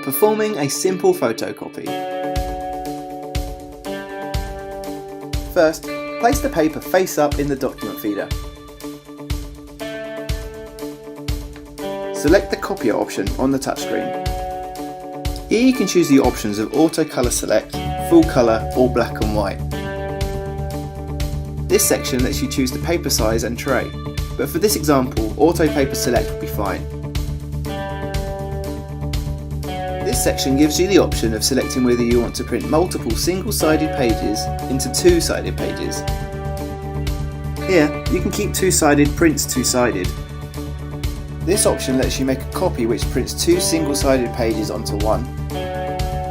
Performing a simple photocopy. First, place the paper face up in the document feeder. Select the copier option on the touchscreen. Here you can choose the options of Auto Color Select, Full Color or Black and White. This section lets you choose the paper size and tray, but for this example, Auto Paper Select will be fine. This section gives you the option of selecting whether you want to print multiple single-sided pages into two-sided pages. Here, you can keep two-sided prints two-sided. This option lets you make a copy which prints two single-sided pages onto one,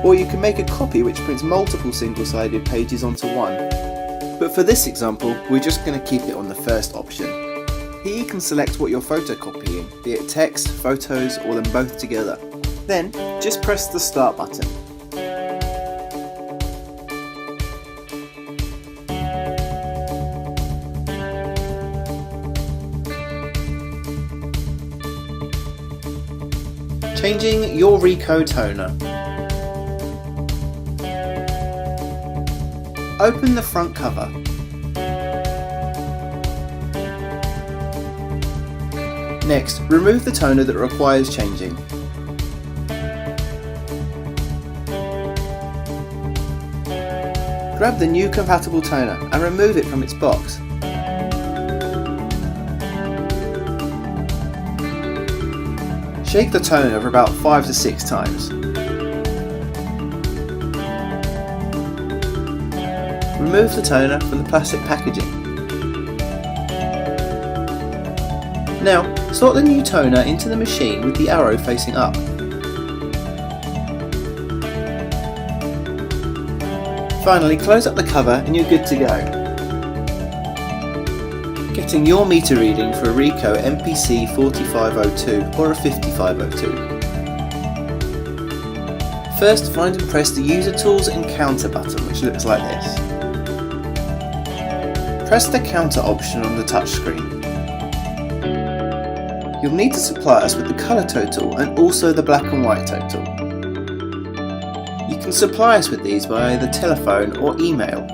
or you can make a copy which prints multiple single-sided pages onto one. But for this example, we're just going to keep it on the first option. Here you can select what you're photocopying, be it text, photos, or them both together. Then, just press the Start button. Changing your Ricoh toner. Open the front cover. Next, remove the toner that requires changing. Grab the new compatible toner and remove it from its box. Shake the toner for about 5 to 6 times. Remove the toner from the plastic packaging. Now, slot the new toner into the machine with the arrow facing up. Finally, close up the cover and you're good to go. Getting your meter reading for a Ricoh MP C4502 or a 5502. First, find and press the User Tools and Counter button, which looks like this. Press the Counter option on the touchscreen. You'll need to supply us with the colour total and also the black and white total. You can supply us with these via either telephone or email.